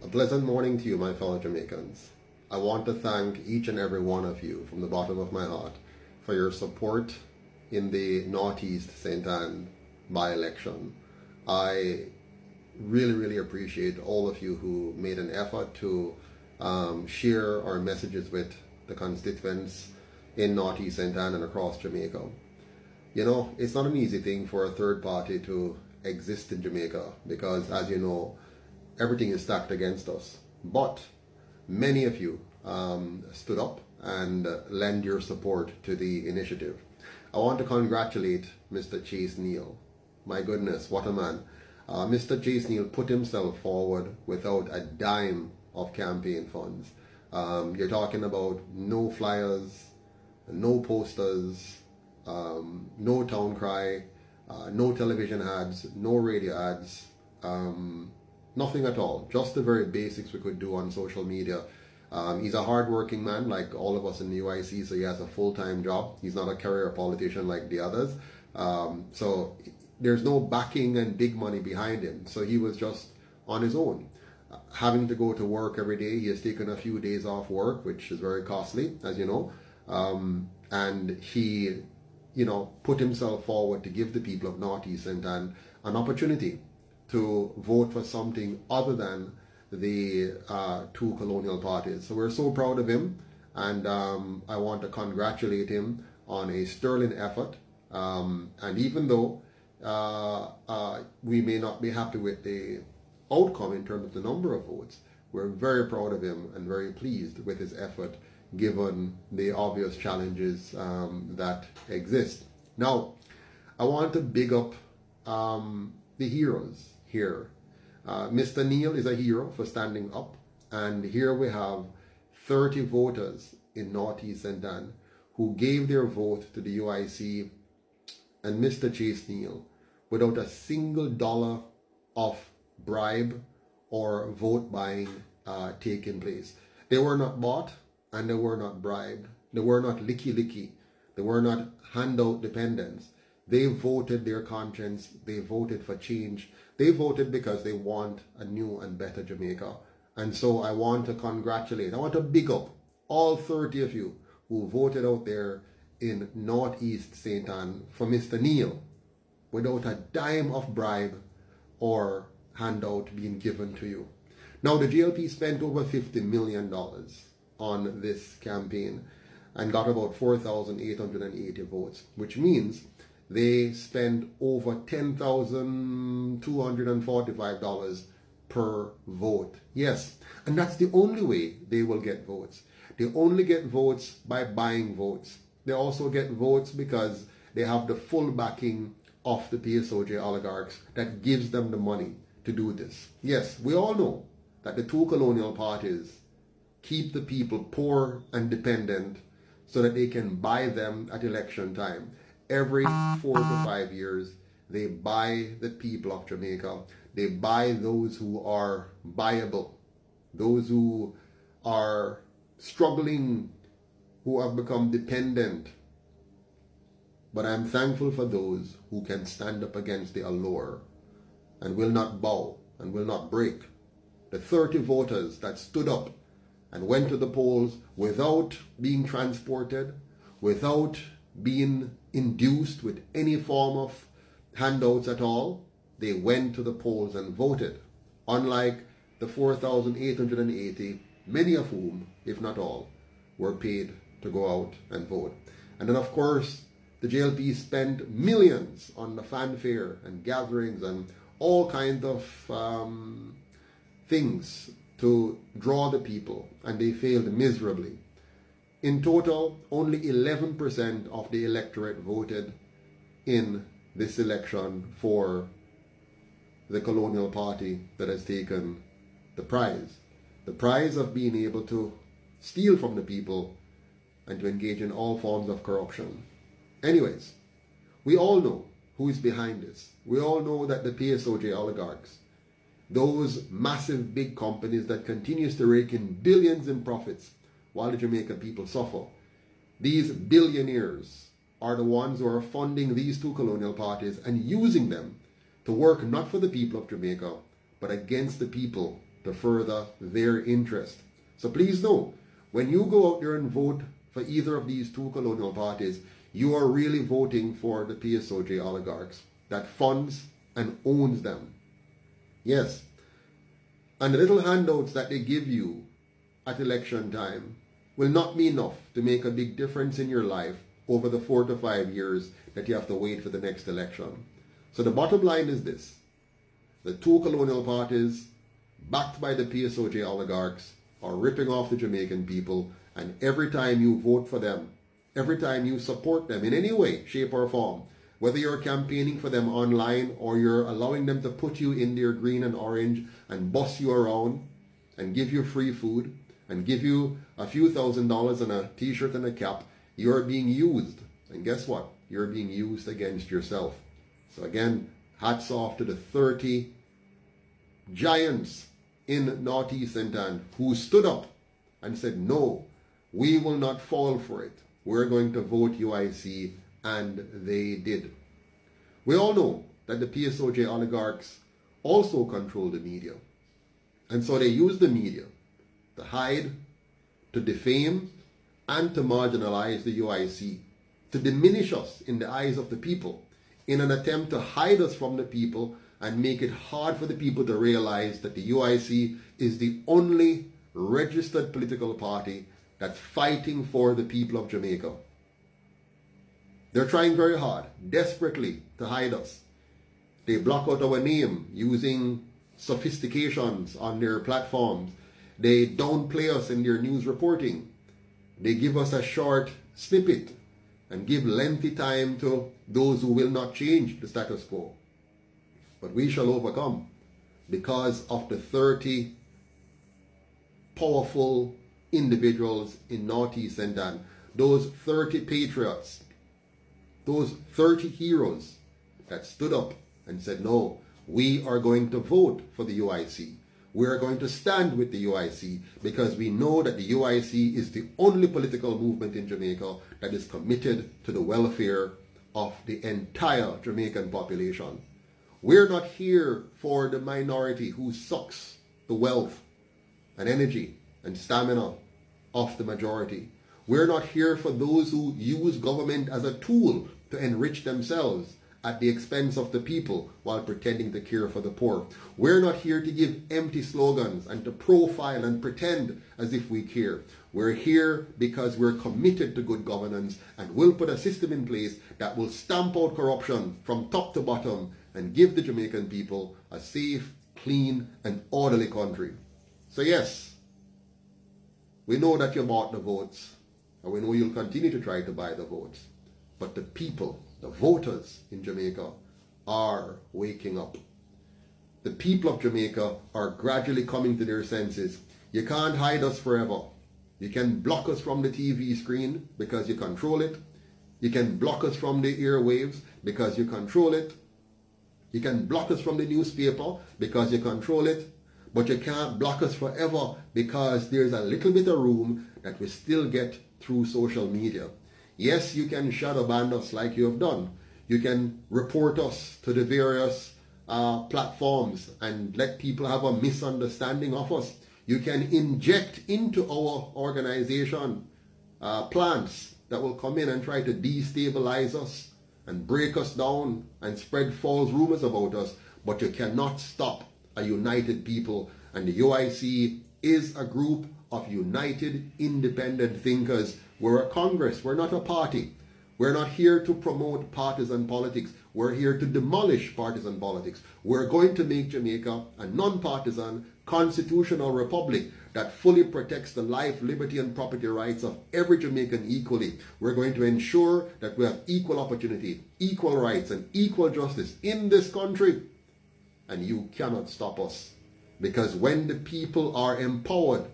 A pleasant morning to you, my fellow Jamaicans. I want to thank each and every one of you from the bottom of my heart for your support in the Northeast St. Anne by-election. I really appreciate all of you who made an effort to share our messages with the constituents in Northeast St. Anne and across Jamaica. You know, it's not an easy thing for a third party to exist in Jamaica because, as you know, everything is stacked against us. But many of you stood up and lend your support to the initiative. I want to congratulate Mr. Chase Neal. My goodness, what a man. Mr. Chase Neal put himself forward without a dime of campaign funds. You're talking about no flyers, no posters, no town cry, no television ads, no radio ads, nothing at all. Just the very basics we could do on social media. He's a hard-working man like all of us in the UIC, so he has a full-time job. He's not a career politician like the others. So there's no backing and big money behind him. So he was just on his own. Having to go to work every day, he has taken a few days off work, which is very costly, as you know. And he, put himself forward to give the people of Northeast St. Anne an opportunity to vote for something other than the two colonial parties. So we're so proud of him, and I want to congratulate him on a sterling effort. And even though we may not be happy with the outcome in terms of the number of votes, we're very proud of him and very pleased with his effort given the obvious challenges that exist. Now, I want to big up the heroes here. Mr. Neal is a hero for standing up, and here we have 30 voters in Northeast St. Anne who gave their vote to the UIC and Mr. Chase Neal without a single dollar of bribe or vote buying taking place. They were not bought and they were not bribed. They were not licky. They were not handout dependents. They voted their conscience. They voted for change. They voted because they want a new and better Jamaica. And so I want to congratulate, I want to big up all 30 of you who voted out there in Northeast St. Anne for Mr. Neal without a dime of bribe or handout being given to you. Now, the JLP spent over $50 million on this campaign and got about 4,880 votes, which means they spend over $10,245 per vote. Yes, and that's the only way they will get votes. They only get votes by buying votes. They also get votes because they have the full backing of the PSOJ oligarchs that gives them the money to do this. Yes, we all know that the two colonial parties keep the people poor and dependent so that they can buy them at election time. Every 4 to 5 years, they buy the people of Jamaica. They buy those who are buyable, those who are struggling, who have become dependent. But I'm thankful for those who can stand up against the allure and will not bow and will not break. The 30 voters that stood up and went to the polls without being transported, without being induced with any form of handouts at all, they went to the polls and voted. Unlike the 4,880, many of whom, if not all, were paid to go out and vote. And then, of course, the JLP spent millions on the fanfare and gatherings and all kinds of things to draw the people, and they failed miserably. In total, only 11% of the electorate voted in this election for the colonial party that has taken the prize of being able to steal from the people and to engage in all forms of corruption. Anyways, we all know who is behind this. We all know that the PSOJ oligarchs, those massive big companies that continues to rake in billions in profits while the Jamaican people suffer, these billionaires are the ones who are funding these two colonial parties and using them to work not for the people of Jamaica, but against the people to further their interest. So please know, when you go out there and vote for either of these two colonial parties, you are really voting for the PSOJ oligarchs that funds and owns them. Yes. And the little handouts that they give you at election time will not be enough to make a big difference in your life over the 4 to 5 years that you have to wait for the next election. So the bottom line is this. The two colonial parties, backed by the PSOJ oligarchs, are ripping off the Jamaican people, and every time you vote for them, every time you support them in any way, shape or form, whether you're campaigning for them online or you're allowing them to put you in their green and orange and boss you around and give you free food and give you a few $1,000s and a t-shirt and a cap, you're being used. And guess what? You're being used against yourself. So again, hats off to the 30 giants in Northeast St. who stood up and said, no, we will not fall for it. We're going to vote UIC, and they did. We all know that the PSOJ oligarchs also control the media. And so they use the media to hide, to defame, and to marginalize the UIC, to diminish us in the eyes of the people, in an attempt to hide us from the people and make it hard for the people to realize that the UIC is the only registered political party that's fighting for the people of Jamaica. They're trying very hard, desperately, to hide us. They block out our name using sophistications on their platforms. They downplay us in their news reporting. They give us a short snippet and give lengthy time to those who will not change the status quo. But we shall overcome because of the 30 powerful individuals in Northeast St. Those 30 patriots, those 30 heroes that stood up and said, no, we are going to vote for the UIC. We are going to stand with the UIC because we know that the UIC is the only political movement in Jamaica that is committed to the welfare of the entire Jamaican population. We're not here for the minority who sucks the wealth and energy and stamina of the majority. We're not here for those who use government as a tool to enrich themselves at the expense of the people while pretending to care for the poor. We're not here to give empty slogans and to profile and pretend as if we care. We're here because we're committed to good governance and will put a system in place that will stamp out corruption from top to bottom and give the Jamaican people a safe, clean, and orderly country. So yes, we know that you bought the votes, and we know you'll continue to try to buy the votes. But the people, the voters in Jamaica, are waking up. The people of Jamaica are gradually coming to their senses. You can't hide us forever. You can block us from the TV screen because you control it. You can block us from the airwaves because you control it. You can block us from the newspaper because you control it. But you can't block us forever because there's a little bit of room that we still get through social media. Yes, you can shadow ban us like you have done. You can report us to the various platforms and let people have a misunderstanding of us. You can inject into our organization plants that will come in and try to destabilize us and break us down and spread false rumors about us. But you cannot stop a united people. And the UIC is a group of united, independent thinkers. We're a Congress. We're not a party. We're not here to promote partisan politics. We're here to demolish partisan politics. We're going to make Jamaica a non-partisan constitutional republic that fully protects the life, liberty, and property rights of every Jamaican equally. We're going to ensure that we have equal opportunity, equal rights, and equal justice in this country. And you cannot stop us. Because when the people are empowered,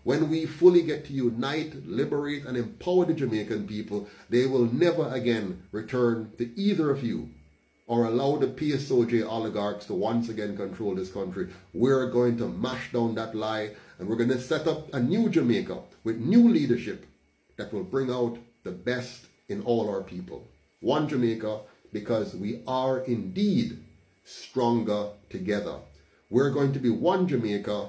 when we fully get to unite, liberate, and empower the Jamaican people, they will never again return to either of you or allow the PSOJ oligarchs to once again control this country. We're going to mash down that lie, and we're going to set up a new Jamaica with new leadership that will bring out the best in all our people. One Jamaica, because we are indeed stronger together. We're going to be one Jamaica